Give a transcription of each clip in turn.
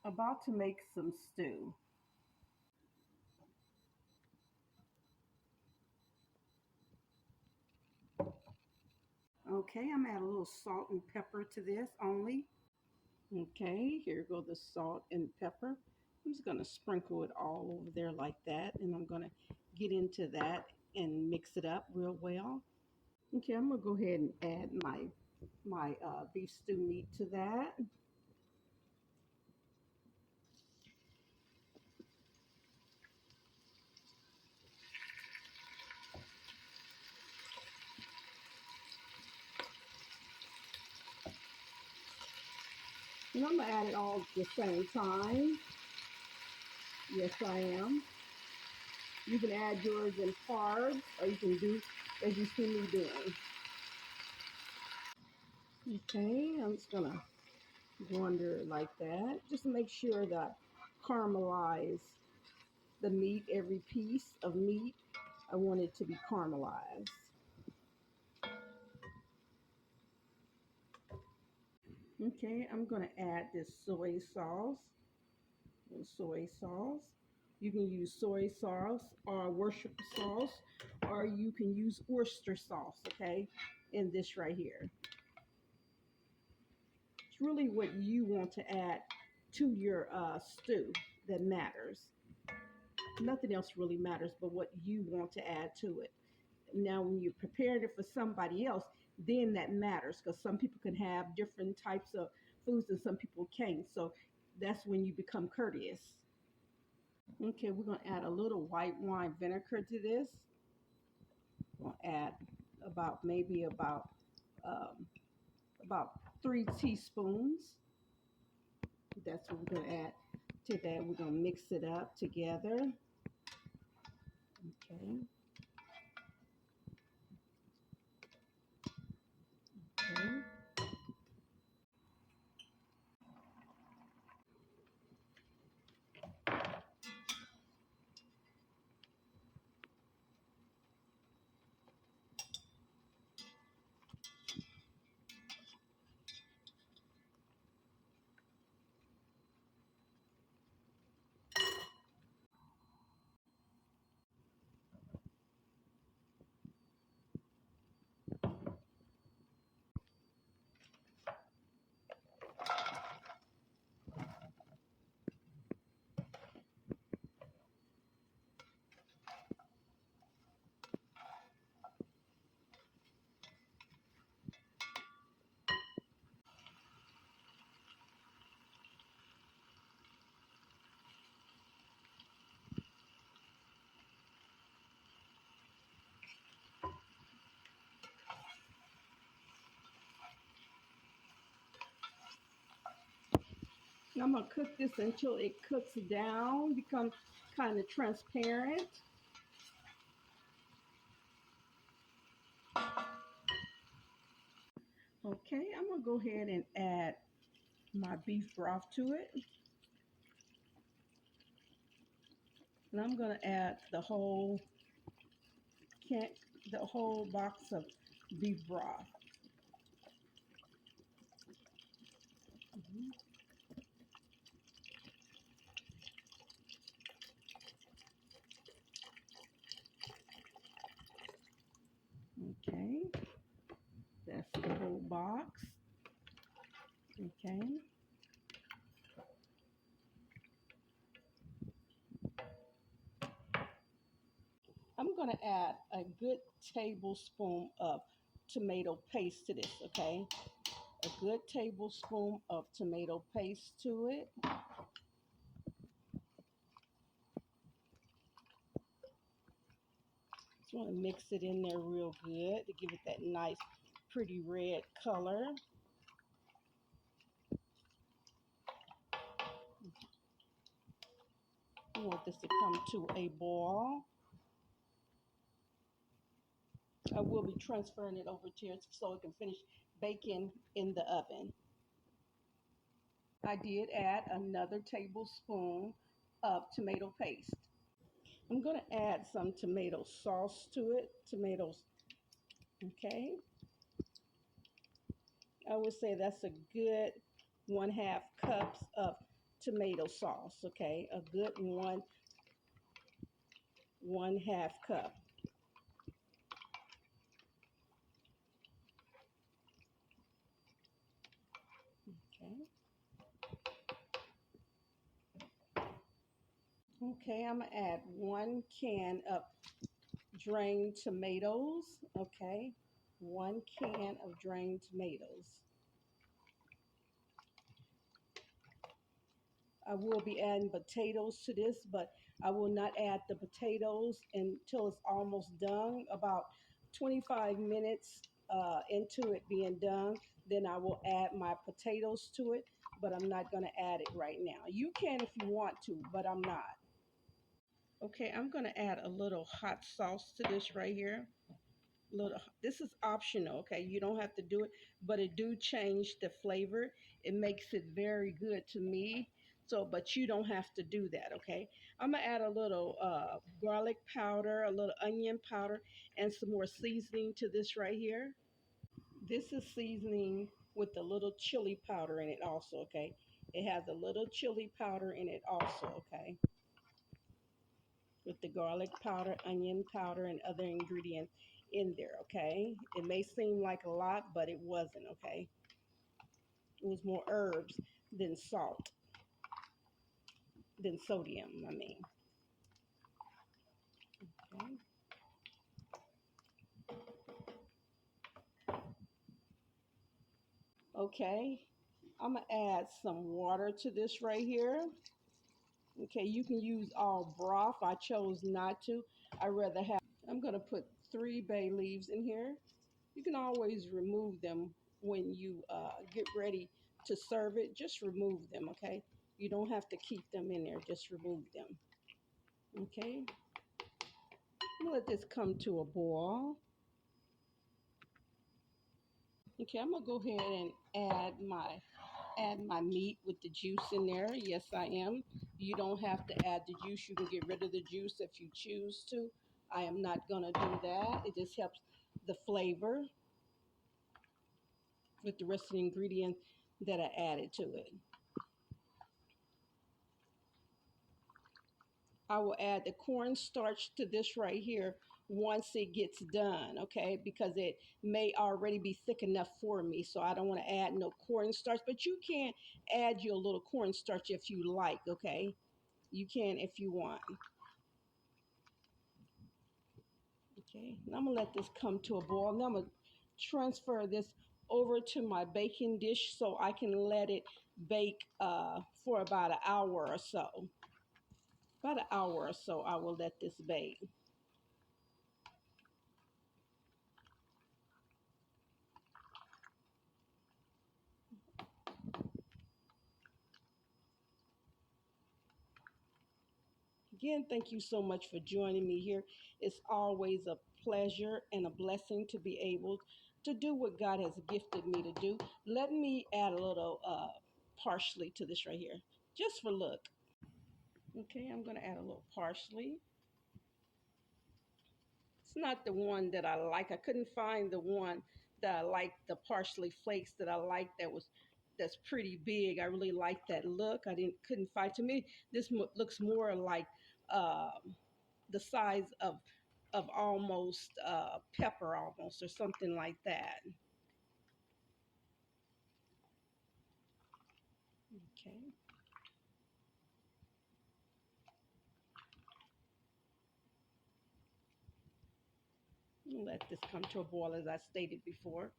About to make some stew. Okay, I'm add a little salt and pepper to this only. Okay, here go the salt and pepper. I'm just gonna sprinkle it all over there like that, and I'm gonna get into that and mix it up real well. Okay, I'm gonna go ahead and add my beef stew meat to that. And I'm gonna add it all at the same time. Yes, I am. You can add yours in carbs, or you can do as you see me doing. Okay, I'm just gonna go under like that, just to make sure that caramelize the meat, every piece of meat. I want it to be caramelized. Okay, I'm gonna add this soy sauce. Soy sauce. You can use soy sauce or worcestershire sauce, or you can use Worcester sauce, okay, in this right here. It's really what you want to add to your stew that matters. Nothing else really matters but what you want to add to it. Now, when you're preparing it for somebody else, then that matters because some people can have different types of foods and some people can't. So that's when you become courteous. Okay, we're going to add a little white wine vinegar to this. We're going to add about maybe um, about 3 teaspoons. That's what we're going to add to that. We're going to mix it up together. Okay. Okay. Now I'm gonna cook this until it cooks down, becomes kind of transparent. Okay, I'm gonna go ahead and add my beef broth to it. And I'm gonna add can the whole box of beef broth. Mhm. Okay, that's the whole box. Okay, I'm gonna add a good tablespoon of tomato paste to this. Okay, a good tablespoon of tomato paste to it. Just want to mix it in there real good to give it that nice, pretty red color. I want this to come to a boil. I will be transferring it over to here so it can finish baking in the oven. I did add another tablespoon of tomato paste. I'm going to add some tomato sauce to it. Tomatoes, okay. I would say that's a good 1/2 cups of tomato sauce, okay? A good one half cup. Okay. Okay, I'm gonna add 1 can of drained tomatoes. Okay, 1 can of drained tomatoes. I will be adding potatoes to this, but I will not add the potatoes until it's almost done, about 25 minutes into it being done. Then I will add my potatoes to it, but I'm not going to add it right now. You can if you want to, but I'm not. Okay, I'm going to add a little hot sauce to this right here. Little, this is optional, okay? You don't have to do it, but it do change the flavor. It makes it very good to me. So, but you don't have to do that, okay? I'm gonna add a little garlic powder, a little onion powder, and some more seasoning to this right here. This is seasoning with a little chili powder in it also, okay? It has a little chili powder in it also, okay? With the garlic powder, onion powder, and other ingredients in there, okay? It may seem like a lot, but it wasn't, okay? It was more herbs than salt, than sodium, I mean. Okay. Okay. I'm gonna add some water to this right here. Okay, you can use all broth. I chose not to. I rather have. I'm gonna put 3 bay leaves in here. You can always remove them when you get ready to serve it. Just remove them, okay? You don't have to keep them in there. Just remove them, okay? I'm gonna let this come to a boil. Okay, I'm gonna go ahead and add my meat with the juice in there. Yes, I am. You don't have to add the juice. You can get rid of the juice if you choose to. I am not gonna do that. It just helps the flavor with the rest of the ingredients that I added to it. I will add the cornstarch to this right here once it gets done, okay? Because it may already be thick enough for me, so I don't want to add no cornstarch, but you can add your little cornstarch if you like, okay? You can if you want. Okay, and I'm gonna let this come to a boil. Now I'm gonna transfer this over to my baking dish so I can let it bake for about an hour or so. About an hour or so, I will let this bake. Again, thank you so much for joining me here. It's always a pleasure and a blessing to be able to do what God has gifted me to do. Let me add a little parsley to this right here, just for look. Okay, I'm going to add a little parsley. It's not the one that I like. I couldn't find the one that I like, the parsley flakes that I like that's pretty big. I really like that look. I didn't couldn't find. To me, this looks more like the size of almost pepper almost or something like that. Okay. Let this come to a boil as I stated before.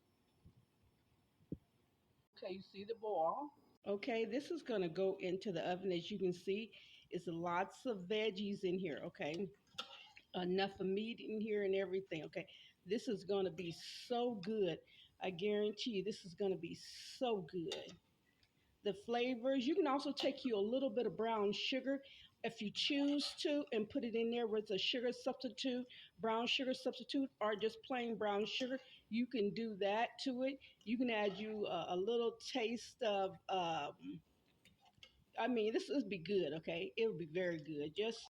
Okay, you see the boil. Okay, this is going to go into the oven. As you can see, it's lots of veggies in here. Okay, enough of meat in here and everything. Okay, this is going to be so good. I guarantee you, this is going to be so good. The flavors, you can also take you a little bit of brown sugar if you choose to and put it in there with a sugar substitute, brown sugar substitute, or just plain brown sugar. You can do that to it. You can add you a little taste of I mean, this would be good, okay? It would be very good. Just